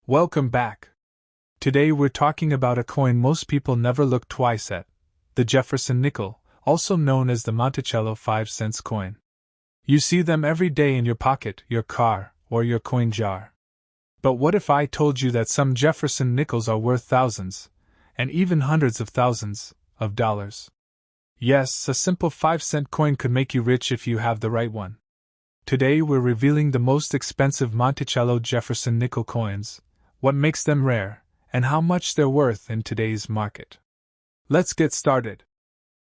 Welcome back. Today we're talking about a coin most people never look twice at, the Jefferson nickel, also known as the Monticello 5-cent coin. You see them every day in your pocket, your car, or your coin jar. But what if I told you that some Jefferson nickels are worth thousands, and even hundreds of thousands, of dollars? Yes, a simple 5-cent coin could make you rich if you have the right one. Today we're revealing the most expensive Monticello Jefferson nickel coins, what makes them rare, and how much they're worth in today's market. Let's get started.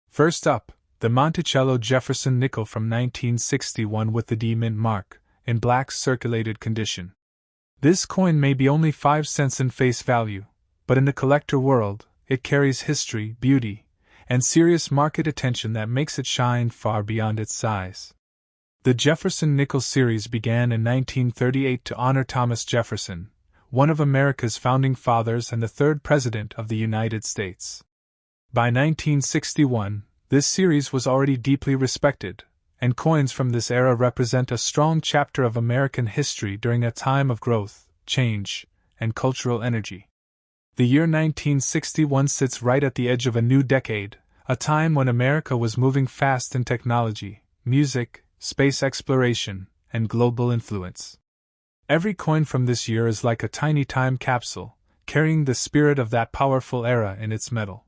First up, the Monticello Jefferson nickel from 1961 with the D mint mark, in black circulated condition. This coin may be only 5 cents in face value, but in the collector world, it carries history, beauty, and serious market attention that makes it shine far beyond its size. The Jefferson nickel series began in 1938 to honor Thomas Jefferson, one of America's founding fathers and the third President of the United States. By 1961, this series was already deeply respected, and coins from this era represent a strong chapter of American history during a time of growth, change, and cultural energy. The year 1961 sits right at the edge of a new decade, a time when America was moving fast in technology, music, space exploration, and global influence. Every coin from this year is like a tiny time capsule, carrying the spirit of that powerful era in its metal.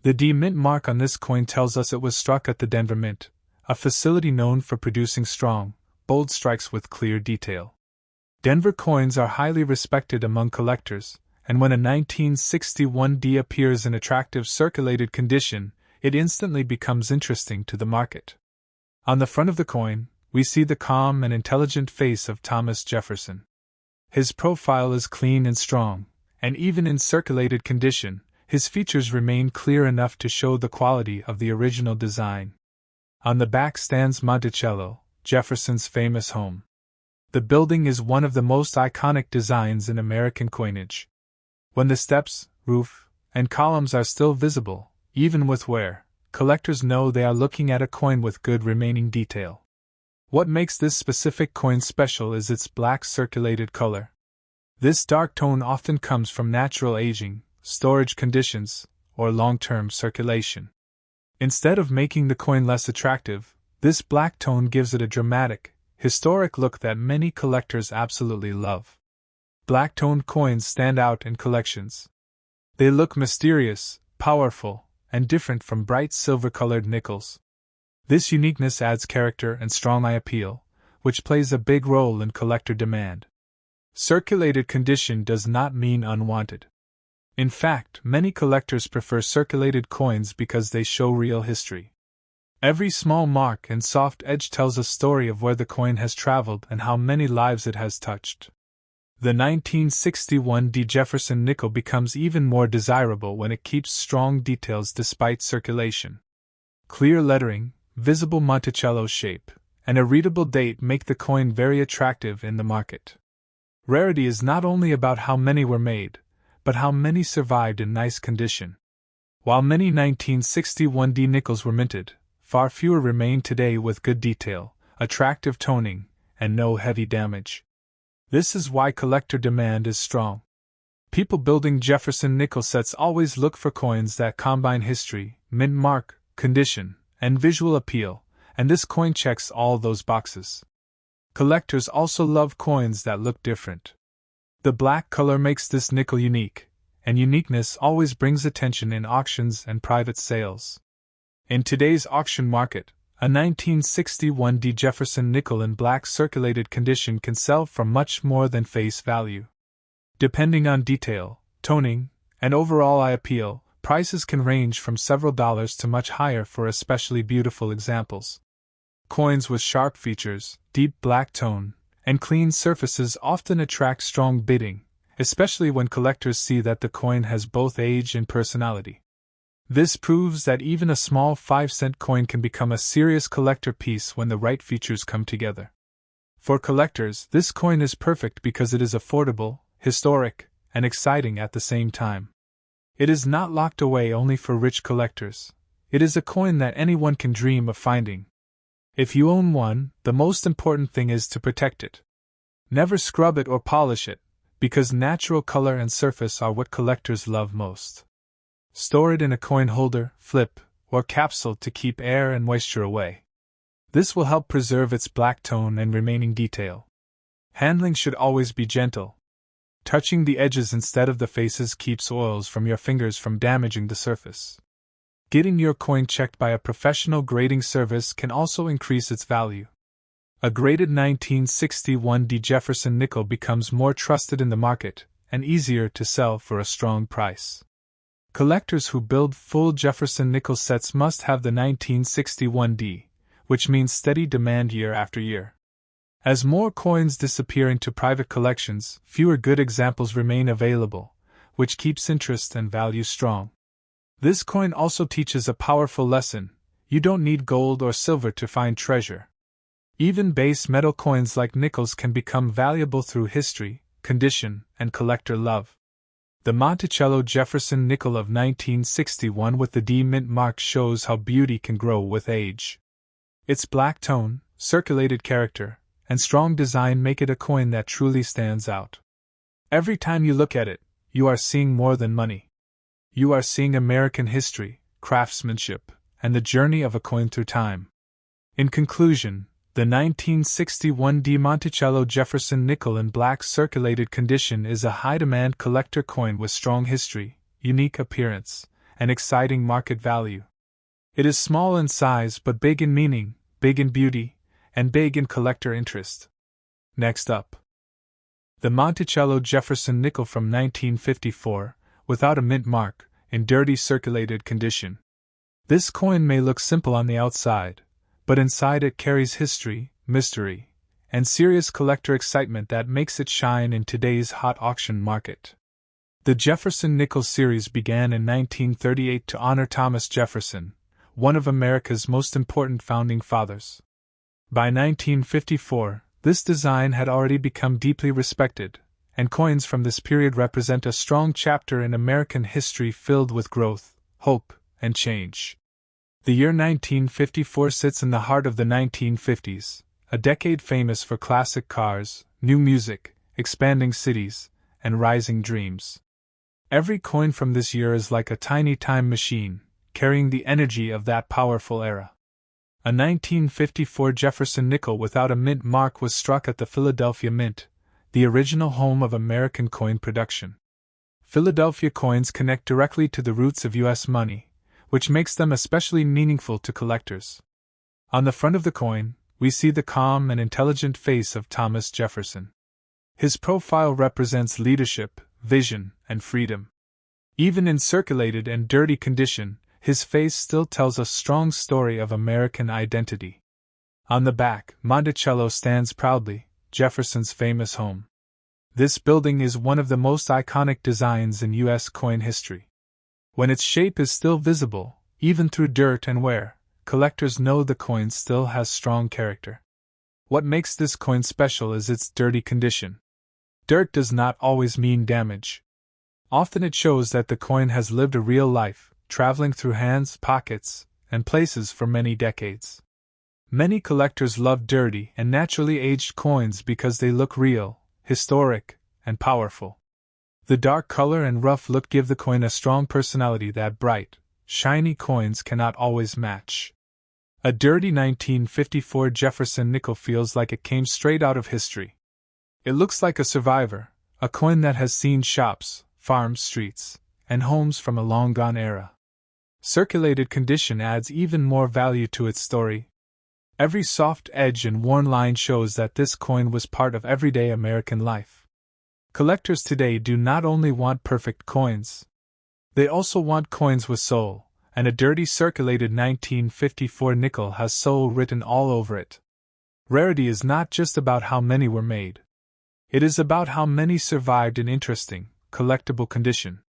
The D mint mark on this coin tells us it was struck at the Denver Mint, a facility known for producing strong, bold strikes with clear detail. Denver coins are highly respected among collectors, and when a 1961 D appears in attractive circulated condition, it instantly becomes interesting to the market. On the front of the coin, we see the calm and intelligent face of Thomas Jefferson. His profile is clean and strong, and even in circulated condition, his features remain clear enough to show the quality of the original design. On the back stands Monticello, Jefferson's famous home. The building is one of the most iconic designs in American coinage. When the steps, roof, and columns are still visible, even with wear, collectors know they are looking at a coin with good remaining detail. What makes this specific coin special is its black circulated color. This dark tone often comes from natural aging, storage conditions, or long-term circulation. Instead of making the coin less attractive, this black tone gives it a dramatic, historic look that many collectors absolutely love. Black-toned coins stand out in collections. They look mysterious, powerful, and different from bright silver-colored nickels. This uniqueness adds character and strong eye appeal, which plays a big role in collector demand. Circulated condition does not mean unwanted. In fact, many collectors prefer circulated coins because they show real history. Every small mark and soft edge tells a story of where the coin has traveled and how many lives it has touched. The 1961 D Jefferson nickel becomes even more desirable when it keeps strong details despite circulation. Clear lettering, visible Monticello shape, and a readable date make the coin very attractive in the market. Rarity is not only about how many were made, but how many survived in nice condition. While many 1961 D nickels were minted, far fewer remain today with good detail, attractive toning, and no heavy damage. This is why collector demand is strong. People building Jefferson nickel sets always look for coins that combine history, mint mark, condition, and visual appeal, and this coin checks all those boxes. Collectors also love coins that look different. The black color makes this nickel unique, and uniqueness always brings attention in auctions and private sales. In today's auction market, a 1961 D Jefferson nickel in black circulated condition can sell for much more than face value. Depending on detail, toning, and overall eye appeal, prices can range from several dollars to much higher for especially beautiful examples. Coins with sharp features, deep black tone, and clean surfaces often attract strong bidding, especially when collectors see that the coin has both age and personality. This proves that even a small 5-cent coin can become a serious collector piece when the right features come together. For collectors, this coin is perfect because it is affordable, historic, and exciting at the same time. It is not locked away only for rich collectors. It is a coin that anyone can dream of finding. If you own one, the most important thing is to protect it. Never scrub it or polish it, because natural color and surface are what collectors love most. Store it in a coin holder, flip, or capsule to keep air and moisture away. This will help preserve its black tone and remaining detail. Handling should always be gentle. Touching the edges instead of the faces keeps oils from your fingers from damaging the surface. Getting your coin checked by a professional grading service can also increase its value. A graded 1961 D Jefferson nickel becomes more trusted in the market and easier to sell for a strong price. Collectors who build full Jefferson nickel sets must have the 1961 D, which means steady demand year after year. As more coins disappear into private collections, fewer good examples remain available, which keeps interest and value strong. This coin also teaches a powerful lesson: you don't need gold or silver to find treasure. Even base metal coins like nickels can become valuable through history, condition, and collector love. The Monticello Jefferson nickel of 1961 with the D mint mark shows how beauty can grow with age. Its black tone, circulated character, and strong design make it a coin that truly stands out. Every time you look at it, you are seeing more than money. You are seeing American history, craftsmanship, and the journey of a coin through time. In conclusion, the 1961 D Monticello Jefferson nickel in black circulated condition is a high-demand collector coin with strong history, unique appearance, and exciting market value. It is small in size but big in meaning, big in beauty, and big in collector interest. Next up, the Monticello Jefferson nickel from 1954, without a mint mark, in dirty circulated condition. This coin may look simple on the outside, but inside it carries history, mystery, and serious collector excitement that makes it shine in today's hot auction market. The Jefferson Nickel series began in 1938 to honor Thomas Jefferson, one of America's most important founding fathers. By 1954, this design had already become deeply respected, and coins from this period represent a strong chapter in American history filled with growth, hope, and change. The year 1954 sits in the heart of the 1950s, a decade famous for classic cars, new music, expanding cities, and rising dreams. Every coin from this year is like a tiny time machine, carrying the energy of that powerful era. A 1954 Jefferson nickel without a mint mark was struck at the Philadelphia Mint, the original home of American coin production. Philadelphia coins connect directly to the roots of U.S. money, which makes them especially meaningful to collectors. On the front of the coin, we see the calm and intelligent face of Thomas Jefferson. His profile represents leadership, vision, and freedom. Even in circulated and dirty condition, his face still tells a strong story of American identity. On the back, Monticello stands proudly, Jefferson's famous home. This building is one of the most iconic designs in U.S. coin history. When its shape is still visible, even through dirt and wear, collectors know the coin still has strong character. What makes this coin special is its dirty condition. Dirt does not always mean damage. Often it shows that the coin has lived a real life, traveling through hands, pockets, and places for many decades. Many collectors love dirty and naturally aged coins because they look real, historic, and powerful. The dark color and rough look give the coin a strong personality that bright, shiny coins cannot always match. A dirty 1954 Jefferson nickel feels like it came straight out of history. It looks like a survivor, a coin that has seen shops, farms, streets, and homes from a long-gone era. Circulated condition adds even more value to its story. Every soft edge and worn line shows that this coin was part of everyday American life. Collectors today do not only want perfect coins. They also want coins with soul, and a dirty circulated 1954 nickel has soul written all over it. Rarity is not just about how many were made. It is about how many survived in interesting, collectible condition.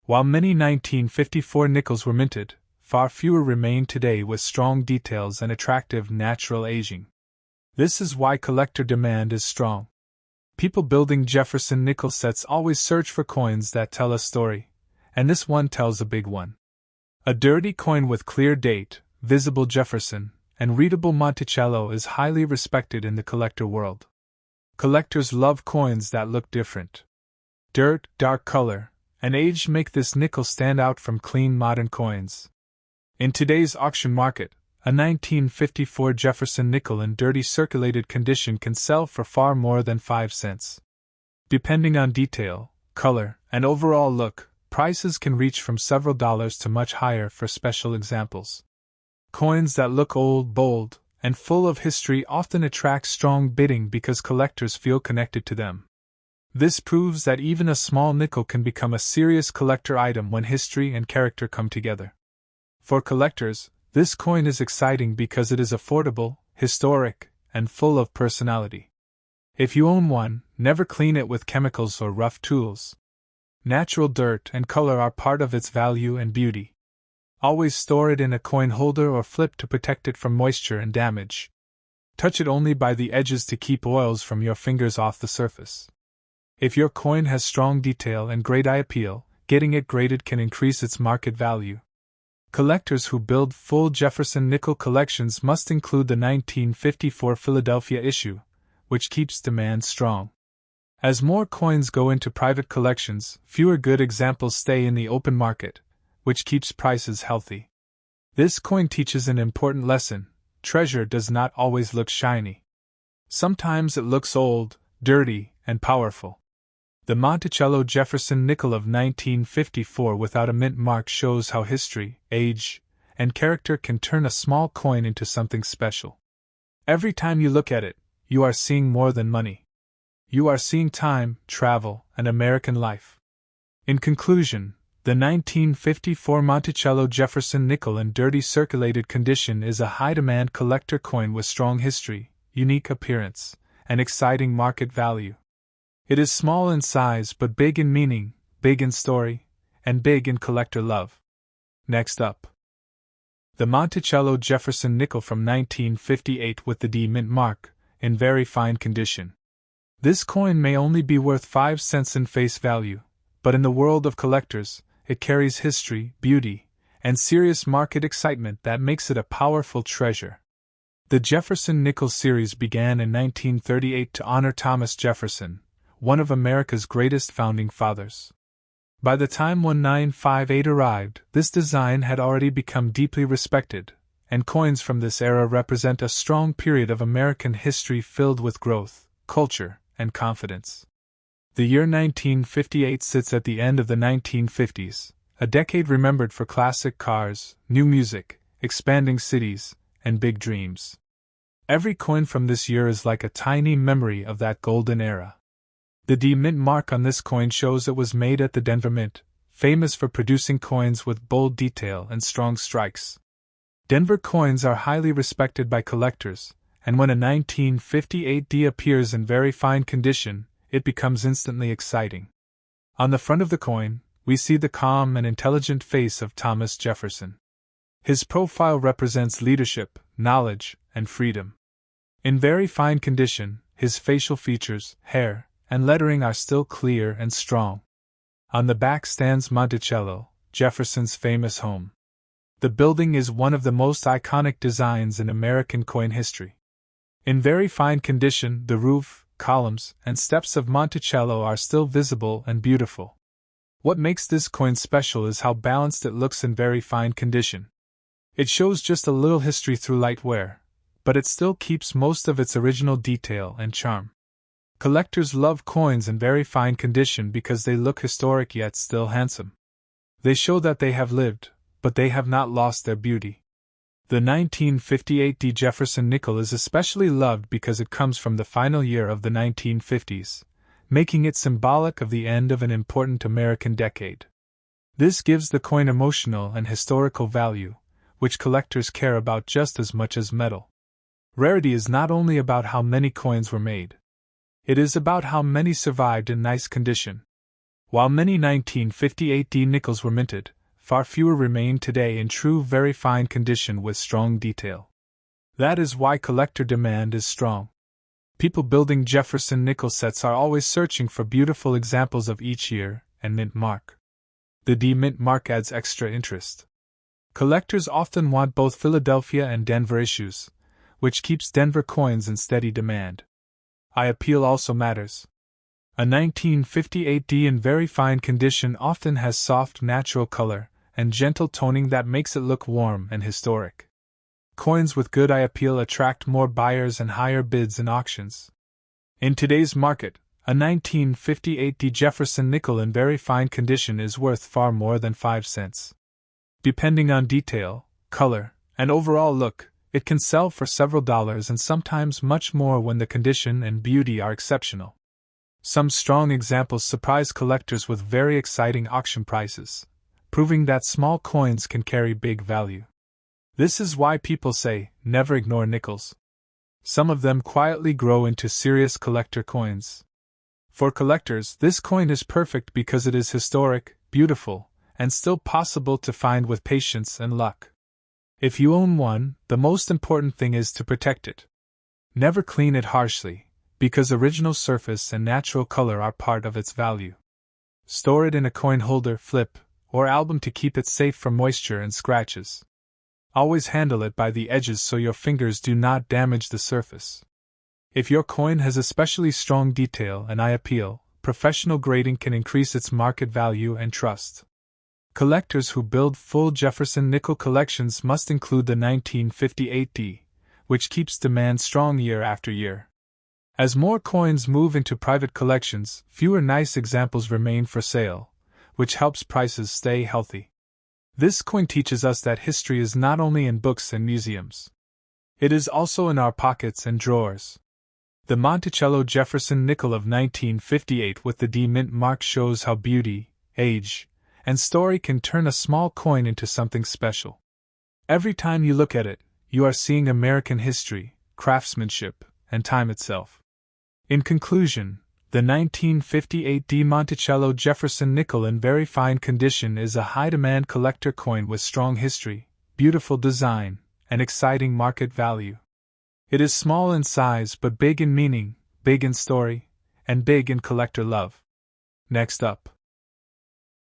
While many 1954 nickels were minted, far fewer remain today with strong details and attractive natural aging. This is why collector demand is strong. People building Jefferson nickel sets always search for coins that tell a story, and this one tells a big one. A dirty coin with clear date, visible Jefferson, and readable Monticello is highly respected in the collector world. Collectors love coins that look different. dirt, dark color, and age make this nickel stand out from clean modern coins. In today's auction market, a 1954 Jefferson nickel in dirty circulated condition can sell for far more than 5 cents. Depending on detail, color, and overall look, prices can reach from several dollars to much higher for special examples. Coins that look old, bold, and full of history often attract strong bidding because collectors feel connected to them. This proves that even a small nickel can become a serious collector item when history and character come together. For collectors, this coin is exciting because it is affordable, historic, and full of personality. If you own one, never clean it with chemicals or rough tools. Natural dirt and color are part of its value and beauty. Always store it in a coin holder or flip to protect it from moisture and damage. Touch it only by the edges to keep oils from your fingers off the surface. If your coin has strong detail and great eye appeal, getting it graded can increase its market value. Collectors who build full Jefferson nickel collections must include the 1954 Philadelphia issue, which keeps demand strong. As more coins go into private collections, fewer good examples stay in the open market, which keeps prices healthy. This coin teaches an important lesson: treasure does not always look shiny. Sometimes it looks old, dirty, and powerful. The Monticello Jefferson nickel of 1954 without a mint mark shows how history, age, and character can turn a small coin into something special. Every time you look at it, you are seeing more than money. You are seeing time, travel, and American life. In conclusion, the 1954 Monticello Jefferson nickel in dirty circulated condition is a high-demand collector coin with strong history, unique appearance, and exciting market value. It is small in size but big in meaning, big in story, and big in collector love. Next up, the Monticello Jefferson nickel from 1958 with the D mint mark, in very fine condition. This coin may only be worth 5 cents in face value, but in the world of collectors, it carries history, beauty, and serious market excitement that makes it a powerful treasure. The Jefferson nickel series began in 1938 to honor Thomas Jefferson, one of America's greatest founding fathers. By the time 1958 arrived, this design had already become deeply respected, and coins from this era represent a strong period of American history filled with growth, culture, and confidence. The year 1958 sits at the end of the 1950s, a decade remembered for classic cars, new music, expanding cities, and big dreams. Every coin from this year is like a tiny memory of that golden era. The D Mint mark on this coin shows it was made at the Denver Mint, famous for producing coins with bold detail and strong strikes. Denver coins are highly respected by collectors, and when a 1958 D appears in very fine condition, it becomes instantly exciting. On the front of the coin, we see the calm and intelligent face of Thomas Jefferson. His profile represents leadership, knowledge, and freedom. In very fine condition, his facial features, hair, and lettering are still clear and strong. On the back stands Monticello, Jefferson's famous home. The building is one of the most iconic designs in American coin history. In very fine condition, the roof, columns, and steps of Monticello are still visible and beautiful. What makes this coin special is how balanced it looks in very fine condition. It shows just a little history through light wear, but it still keeps most of its original detail and charm. Collectors love coins in very fine condition because they look historic yet still handsome. They show that they have lived, but they have not lost their beauty. The 1958 D Jefferson nickel is especially loved because it comes from the final year of the 1950s, making it symbolic of the end of an important American decade. This gives the coin emotional and historical value, which collectors care about just as much as metal. Rarity is not only about how many coins were made. It is about how many survived in nice condition. While many 1958 D nickels were minted, far fewer remain today in true very fine condition with strong detail. That is why collector demand is strong. People building Jefferson nickel sets are always searching for beautiful examples of each year and mint mark. The D mint mark adds extra interest. Collectors often want both Philadelphia and Denver issues, which keeps Denver coins in steady demand. Eye appeal also matters. A 1958D in very fine condition often has soft natural color and gentle toning that makes it look warm and historic. Coins with good eye appeal attract more buyers and higher bids in auctions. In today's market, a 1958D Jefferson nickel in very fine condition is worth far more than 5 cents. Depending on detail, color, and overall look, it can sell for several dollars and sometimes much more when the condition and beauty are exceptional. Some strong examples surprise collectors with very exciting auction prices, proving that small coins can carry big value. This is why people say, never ignore nickels. Some of them quietly grow into serious collector coins. For collectors, this coin is perfect because it is historic, beautiful, and still possible to find with patience and luck. If you own one, the most important thing is to protect it. Never clean it harshly, because original surface and natural color are part of its value. Store it in a coin holder, flip, or album to keep it safe from moisture and scratches. Always handle it by the edges so your fingers do not damage the surface. If your coin has especially strong detail and eye appeal, professional grading can increase its market value and trust. Collectors who build full Jefferson nickel collections must include the 1958D, which keeps demand strong year after year. As more coins move into private collections, fewer nice examples remain for sale, which helps prices stay healthy. This coin teaches us that history is not only in books and museums. It is also in our pockets and drawers. The Monticello Jefferson nickel of 1958 with the D mint mark shows how beauty, age, and story can turn a small coin into something special. Every time you look at it, you are seeing American history, craftsmanship, and time itself. In conclusion, the 1958D Monticello Jefferson nickel in very fine condition is a high-demand collector coin with strong history, beautiful design, and exciting market value. It is small in size but big in meaning, big in story, and big in collector love. Next up,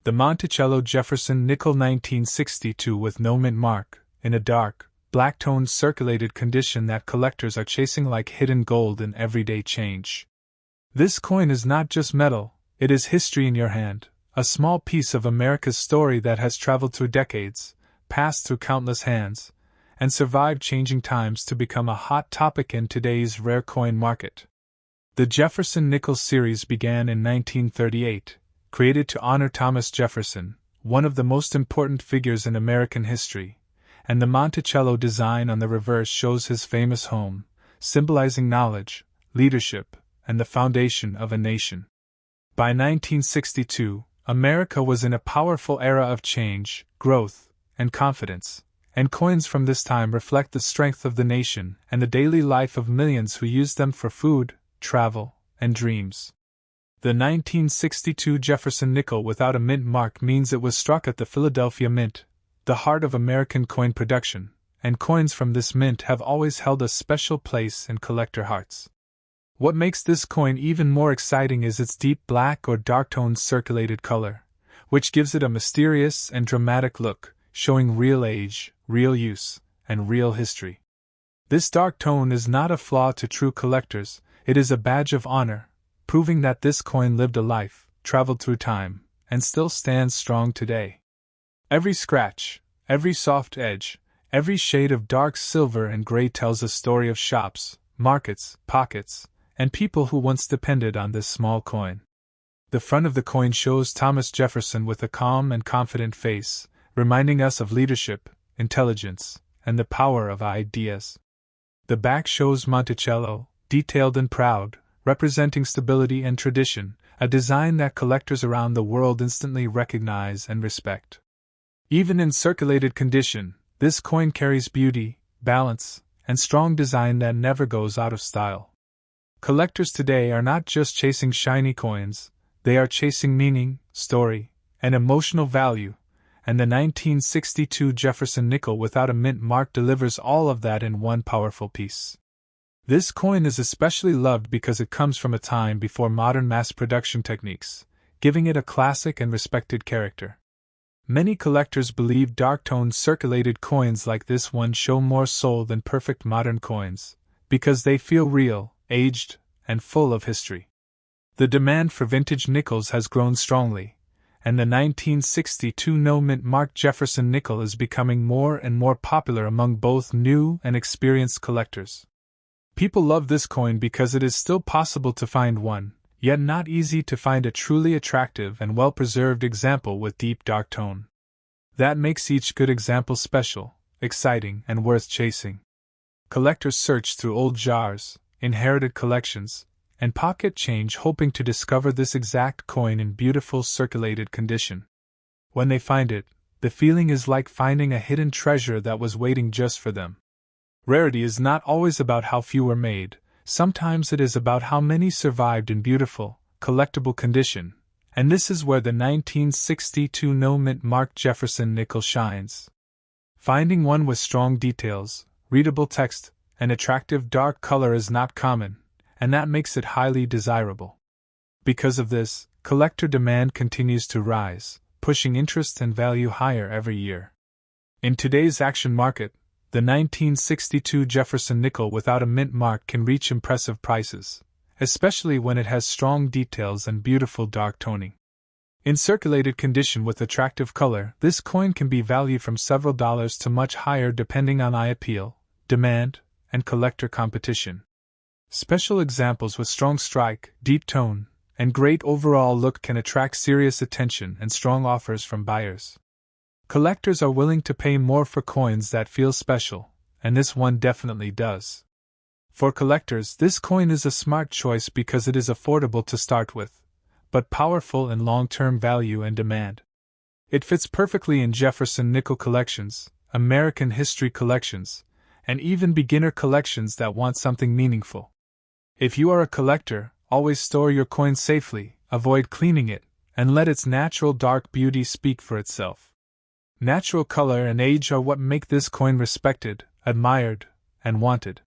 the Monticello Jefferson nickel 1962 with no mint mark, in a dark, black-toned circulated condition that collectors are chasing like hidden gold in everyday change. This coin is not just metal, it is history in your hand, a small piece of America's story that has traveled through decades, passed through countless hands, and survived changing times to become a hot topic in today's rare coin market. The Jefferson nickel series began in 1938, created to honor Thomas Jefferson, one of the most important figures in American history, and the Monticello design on the reverse shows his famous home, symbolizing knowledge, leadership, and the foundation of a nation. By 1962, America was in a powerful era of change, growth, and confidence, and coins from this time reflect the strength of the nation and the daily life of millions who use them for food, travel, and dreams. The 1962 Jefferson nickel without a mint mark means it was struck at the Philadelphia Mint, the heart of American coin production, and coins from this mint have always held a special place in collector hearts. What makes this coin even more exciting is its deep black or dark-toned circulated color, which gives it a mysterious and dramatic look, showing real age, real use, and real history. This dark tone is not a flaw to true collectors, it is a badge of honor, proving that this coin lived a life, traveled through time, and still stands strong today. Every scratch, every soft edge, every shade of dark silver and gray tells a story of shops, markets, pockets, and people who once depended on this small coin. The front of the coin shows Thomas Jefferson with a calm and confident face, reminding us of leadership, intelligence, and the power of ideas. The back shows Monticello, detailed and proud, representing stability and tradition, a design that collectors around the world instantly recognize and respect. Even in circulated condition, this coin carries beauty, balance, and strong design that never goes out of style. Collectors today are not just chasing shiny coins, they are chasing meaning, story, and emotional value, and the 1962 Jefferson nickel without a mint mark delivers all of that in one powerful piece. This coin is especially loved because it comes from a time before modern mass production techniques, giving it a classic and respected character. Many collectors believe dark-toned circulated coins like this one show more soul than perfect modern coins, because they feel real, aged, and full of history. The demand for vintage nickels has grown strongly, and the 1962 no-mint mark Jefferson nickel is becoming more and more popular among both new and experienced collectors. People love this coin because it is still possible to find one, yet not easy to find a truly attractive and well-preserved example with deep dark tone. That makes each good example special, exciting, and worth chasing. Collectors search through old jars, inherited collections, and pocket change hoping to discover this exact coin in beautiful circulated condition. When they find it, the feeling is like finding a hidden treasure that was waiting just for them. Rarity is not always about how few were made, sometimes it is about how many survived in beautiful, collectible condition, and this is where the 1962 no-mint mark Jefferson nickel shines. Finding one with strong details, readable text, and attractive dark color is not common, and that makes it highly desirable. Because of this, collector demand continues to rise, pushing interest and value higher every year. In today's auction market, the 1962 Jefferson nickel without a mint mark can reach impressive prices, especially when it has strong details and beautiful dark toning. In circulated condition with attractive color, this coin can be valued from several dollars to much higher depending on eye appeal, demand, and collector competition. Special examples with strong strike, deep tone, and great overall look can attract serious attention and strong offers from buyers. Collectors are willing to pay more for coins that feel special, and this one definitely does. For collectors, this coin is a smart choice because it is affordable to start with, but powerful in long-term value and demand. It fits perfectly in Jefferson nickel collections, American history collections, and even beginner collections that want something meaningful. If you are a collector, always store your coin safely, avoid cleaning it, and let its natural dark beauty speak for itself. Natural color and age are what make this coin respected, admired, and wanted.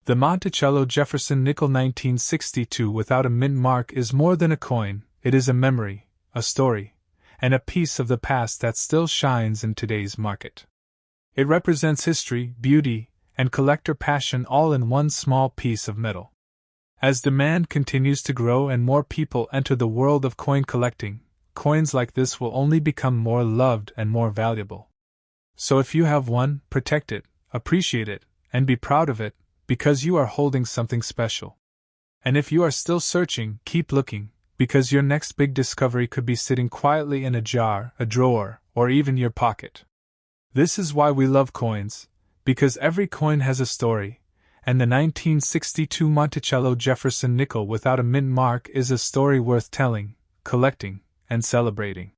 The Monticello Jefferson nickel 1962 without a mint mark is more than a coin, it is a memory, a story, and a piece of the past that still shines in today's market. It represents history, beauty, and collector passion all in one small piece of metal. As demand continues to grow and more people enter the world of coin collecting, coins like this will only become more loved and more valuable. So if you have one, protect it, appreciate it, and be proud of it, because you are holding something special. And if you are still searching, keep looking, because your next big discovery could be sitting quietly in a jar, a drawer, or even your pocket. This is why we love coins, because every coin has a story, and the 1962 Monticello Jefferson nickel without a mint mark is a story worth telling, collecting, and celebrating.